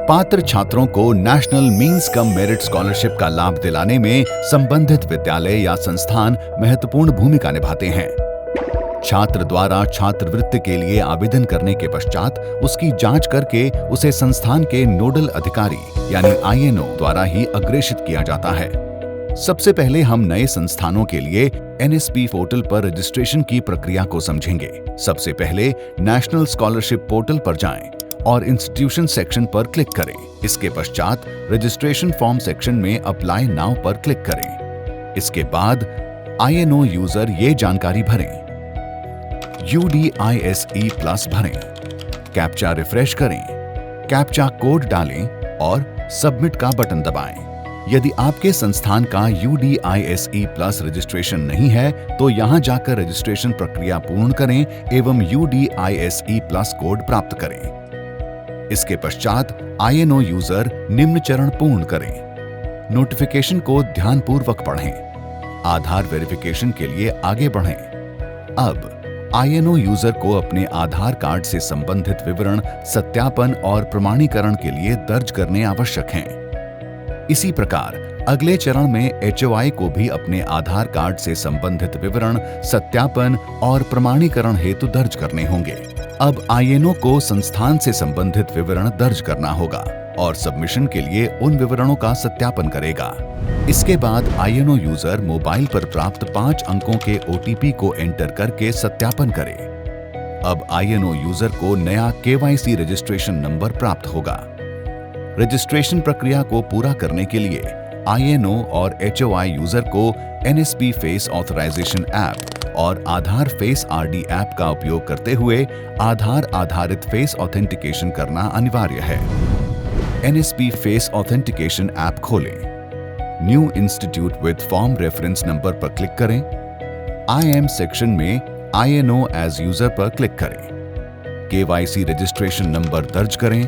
पात्र छात्रों को national means cum merit scholarship का लाभ दिलाने में संबंधित विद्यालय या संस्थान महत्वपूर्ण भूमिका निभाते हैं। छात्र द्वारा छात्रवृत्ति के लिए आवेदन करने के पश्चात उसकी जांच करके उसे संस्थान के नोडल अधिकारी यानी INO द्वारा ही अग्रेषित किया जाता है। सबसे पहले हम नए संस्थानों के लिए NSP पोर्टल पर रजिस्ट्रेशन की प्रक्रिया को समझेंगे। सबसे पहले नेशनल स्कॉलरशिप पोर्टल पर जाएं और इंस्टीट्यूशन सेक्शन पर क्लिक करें। इसके पश्चात रजिस्ट्रेशन फॉर्म सेक्शन में अप्लाई नाउ पर क्लिक करें। इसके बाद INO यूजर ये जानकारी भरें। UDISE+ भरें, कैप्चा रिफ्रेश करें, कैप्चा कोड डालें और सबमिट का बटन दबाएं। यदि आपके संस्थान का UDISE+ रजिस्ट्रेशन नहीं है तो यहां जाकर रजिस्ट्रेशन प्रक्रिया पूर्ण करें एवं UDISE+ कोड प्राप्त करें। इसके पश्चात INO यूजर निम्न चरण पूर्ण करें। नोटिफिकेशन को ध्यानपूर्वक पढ़ें। आधार वेरिफिकेशन के लिए आगे बढ़ें। अब INO यूजर को अपने आधार कार्ड से संबंधित विवरण सत्यापन और प्रमाणीकरण के लिए दर्ज करने आवश्यक हैं। इसी प्रकार अगले चरण में HOI को भी अपने आधार कार्ड से संबंधित विवरण सत्यापन और प्रमाणीकरण हेतु दर्ज करने होंगे। अब INO को संस्थान से संबंधित विवरण दर्ज करना होगा और सबमिशन के लिए उन विवरणों का सत्यापन करेगा। इसके बाद INO यूजर मोबाइल पर प्राप्त 5 अंकों के OTP को एंटर करके सत्यापन करे। अब INO यूजर को नया KYC रजिस्ट्रेशन नंबर प्राप्त होगा। रजिस्ट्रेशन प्रक्रिया को पूरा करने के लिए INO और HOI यूजर को NSP फेस ऑथराइजेशन ऐप और आधार फेस RD ऐप का उपयोग करते हुए आधार आधारित फेस ऑथेंटिकेशन करना अनिवार्य है। NSP फेस ऑथेंटिकेशन ऐप खोलें। New institute with form reference number पर क्लिक करें। IM सेक्शन में INO एज यूजर पर क्लिक करें। KYC रजिस्ट्रेशन नंबर दर्ज करें।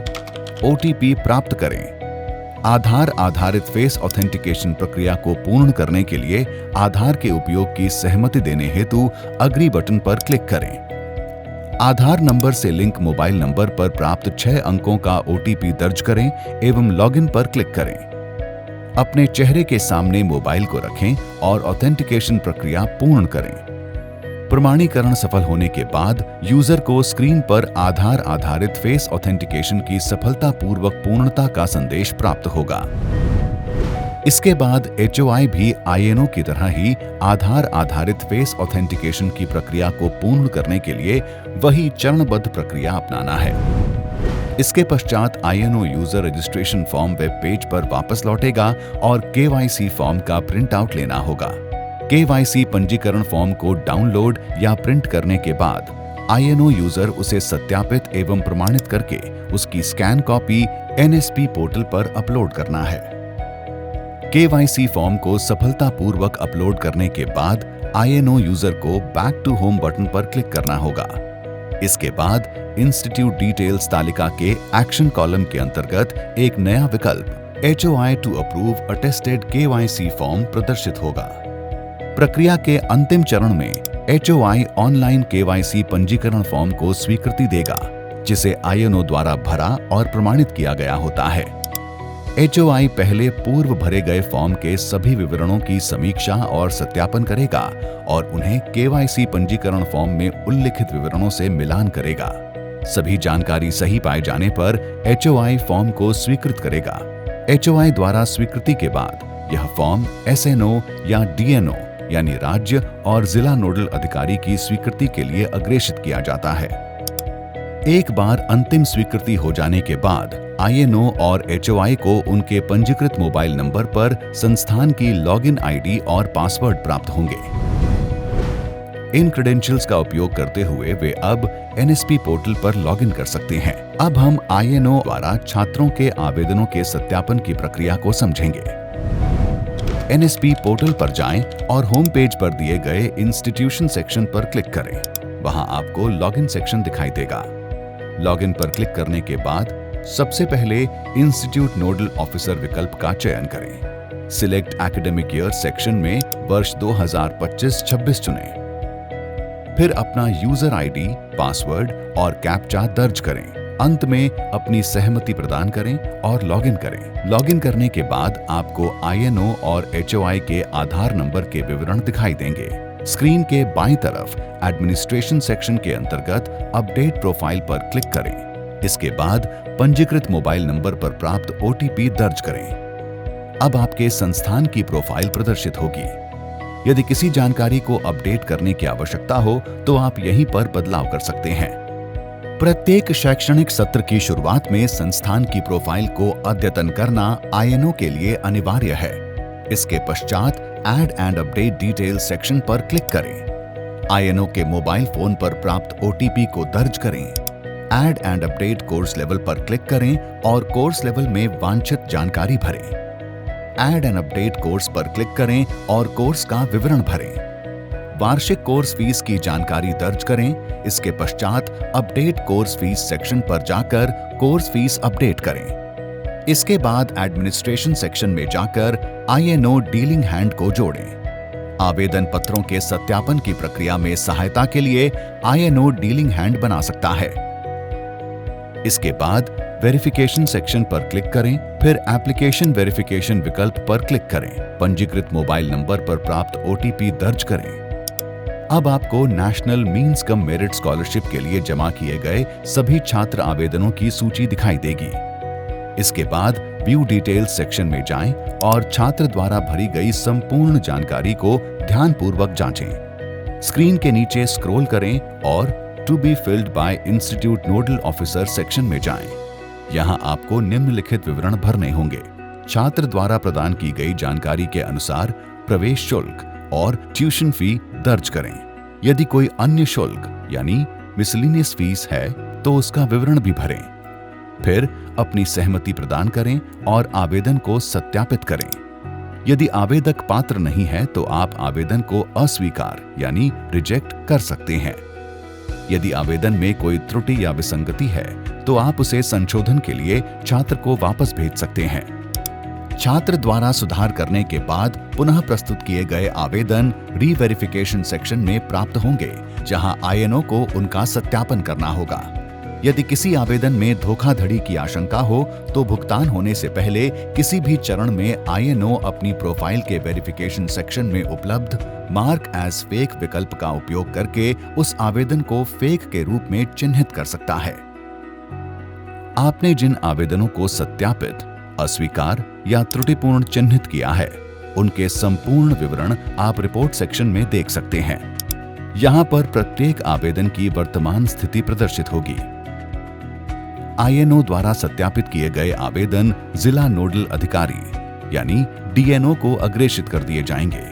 OTP प्राप्त करें। आधार आधारित फेस ऑथेंटिकेशन प्रक्रिया को पूर्ण करने के लिए आधार के उपयोग की सहमति देने हेतु अग्री बटन पर क्लिक करें। आधार नंबर से लिंक मोबाइल नंबर पर प्राप्त 6 अंकों का OTP दर्ज करें एवं लॉगिन पर क्लिक करें। अपने चेहरे के सामने मोबाइल को रखें और ऑथेंटिकेशन प्रक्रिया पूर्ण करें। प्रमाणीकरण सफल होने के बाद यूजर को स्क्रीन पर आधार आधारित फेस ऑथेंटिकेशन की सफलतापूर्वक पूर्णता का संदेश प्राप्त होगा। इसके बाद HOI भी INO की तरह ही आधार आधारित फेस ऑथेंटिकेशन की प्रक्रिया को पूर्ण करने के लिए वही चरणबद्ध प्रक्रिया अपनाना है। इसके पश्चात INO user registration form web page पर वापस लौटेगा और KYC फॉर्म का प्रिंट आउट लेना होगा। KYC पंजीकरण फॉर्म को डाउनलोड या प्रिंट करने के बाद INO यूजर उसे सत्यापित एवं प्रमाणित करके उसकी स्कैन कॉपी NSP पोर्टल पर अपलोड करना है। KYC फॉर्म को सफलतापूर्वक अपलोड करने के बाद INO यूजर को बैक टू होम बटन पर क्लिक करना होगा। इसके बाद इंस्टीट्यूट डिटेल्स तालिका के एक्शन कॉलम के अंतर्गत एक नया विकल्प HOI to approve attested KYC form प्रदर्शित होगा। प्रक्रिया के अंतिम चरण में HOI ऑनलाइन KYC पंजीकरण फॉर्म को स्वीकृति देगा, जिसे INO द्वारा भरा और प्रमाणित किया गया होता है। HOI पहले पूर्व भरे गए फॉर्म के सभी विवरणों की समीक्षा और सत्यापन करेगा और उन्हें KYC पंजीकरण फॉर्म में उल्लिखित विवरणों से मिलान करेगा। सभी जानकारी सही पाए जाने पर HOI फॉर्म को स्वीकृत करेगा। HOI द्वारा स्वीकृति के बाद यह फॉर्म SNO या DNO यानी राज्य और जिला नोडल अधिकारी की स्वीकृति के लिए अग्रेषित किया जाता है। एक बार अंतिम स्वीकृति हो जाने के बाद INO और HOI को उनके पंजीकृत मोबाइल नंबर पर संस्थान की लॉगिन ID और पासवर्ड प्राप्त होंगे। इन क्रेडेंशियल्स का उपयोग करते हुए वे अब NSP पोर्टल पर लॉगिन कर सकते हैं। अब हम INO द्वारा छात्रों के आवेदनों के सत्यापन की प्रक्रिया को समझेंगे। NSP पोर्टल पर जाएं और होम पेज पर दिए गए इंस्टीट्यूशन सेक्शन पर क्लिक करें। वहां आपको लॉगिन सेक्शन दिखाई देगा। लॉगिन पर क्लिक करने के बाद सबसे पहले इंस्टीट्यूट नोडल ऑफिसर विकल्प का चयन करें। सिलेक्ट एकेडमिक ईयर सेक्शन में वर्ष 2025-26 चुनें। फिर अपना यूजर आईडी, पासवर्ड और कैप्चा दर्ज करें। अंत में अपनी सहमति प्रदान करें और लॉगिन करें। लॉगिन करने के बाद आपको INO और HOI के आधार नंबर के विवरण दिखाई देंगे। स्क्रीन के बाईं तरफ एडमिनिस्ट्रेशन सेक्शन के अंतर्गत अपडेट प्रोफाइल पर क्लिक करें। इसके बाद पंजीकृत मोबाइल नंबर पर प्राप्त OTP दर्ज करें। अब आपके संस्थान की प्रोफाइल प्रदर्शित होगी। यदि किसी जानकारी को अपडेट करने की आवश्यकता हो तो आप यहीं पर बदलाव कर सकते हैं। प्रत्येक शैक्षणिक सत्र की शुरुआत में संस्थान की प्रोफाइल को अद्यतन करना INO के लिए अनिवार्य है। इसके पश्चात add and update detail section पर क्लिक करें। INO के मोबाइल फोन पर प्राप्त OTP को दर्ज करें। Add and update course level पर क्लिक करें और कोर्स लेवल में वांछित जानकारी भरें। ऐड एंड अपडेट कोर्स पर क्लिक करें और कोर्स का विवरण भरें। वार्षिक कोर्स फीस की जानकारी दर्ज करें। इसके पश्चात अपडेट कोर्स फीस सेक्शन पर जाकर कोर्स फीस अपडेट करें। इसके बाद एडमिनिस्ट्रेशन सेक्शन में जाकर INO डीलिंग हैंड को जोड़ें। आवेदन पत्रों के सत्यापन की प्रक्रिया में सहायता के लिए INO डीलिंग हैंड बना सकता है। इसके बाद वेरिफिकेशन सेक्शन पर क्लिक करें, फिर एप्लीकेशन वेरिफिकेशन विकल्प पर क्लिक करें। पंजीकृत मोबाइल नंबर पर प्राप्त OTP दर्ज करें। अब आपको national means cum merit scholarship के लिए जमा किए गए सभी छात्र आवेदनों की सूची दिखाई देगी। इसके बाद व्यू डिटेल्स सेक्शन में जाएं और छात्र द्वारा भरी गई संपूर्ण जानकारी को ध्यानपूर्वक जांचें। स्क्रीन के नीचे स्क्रॉल करें और to be filled by institute nodal officer section में जाएं। यहां आपको निम्नलिखित विवरण भरने होंगे। छात्र द्वारा प्रदान की गई जानकारी के अनुसार प्रवेश शुल्क और ट्यूशन फी दर्ज करें। यदि कोई अन्य शुल्क यानी मिसलेनियस फीस है तो उसका विवरण भी भरें। फिर अपनी सहमति प्रदान करें और आवेदन को सत्यापित करें। यदि आवेदक पात्र नहीं है तो आप आवेदन को अस्वीकार यानी रिजेक्ट कर सकते हैं। यदि आवेदन में कोई त्रुटि या विसंगति है तो आप उसे संशोधन के लिए छात्र को वापस भेज सकते हैं। छात्र द्वारा सुधार करने के बाद पुनः प्रस्तुत किए गए आवेदन रीवेरिफिकेशन सेक्शन में प्राप्त होंगे, जहां INO को उनका सत्यापन करना होगा। यदि किसी आवेदन में धोखाधड़ी की आशंका हो तो भुगतान होने से पहले किसी भी चरण में INO अपनी प्रोफाइल के वेरिफिकेशन सेक्शन में उपलब्ध मार्क एज फेक विकल्प का उपयोग करके उस आवेदन को फेक के रूप में चिन्हित कर सकता है। आपने जिन आवेदनों को सत्यापित, अस्वीकार या त्रुटिपूर्ण चिन्हित किया है, उनके संपूर्ण विवरण आप रिपोर्ट सेक्शन में देख सकते हैं। यहां पर प्रत्येक आवेदन की वर्तमान स्थिति प्रदर्शित होगी। INO द्वारा सत्यापित किए गए आवेदन जिला नोडल अधिकारी यानी DNO को अग्रेषित कर दिए जाएंगे।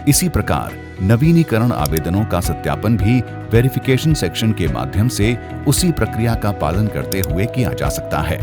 इसी प्रकार नवीनीकरण आवेदनों का सत्यापन भी वेरिफिकेशन सेक्शन के माध्यम से उसी प्रक्रिया का पालन करते हुए किया जा सकता है।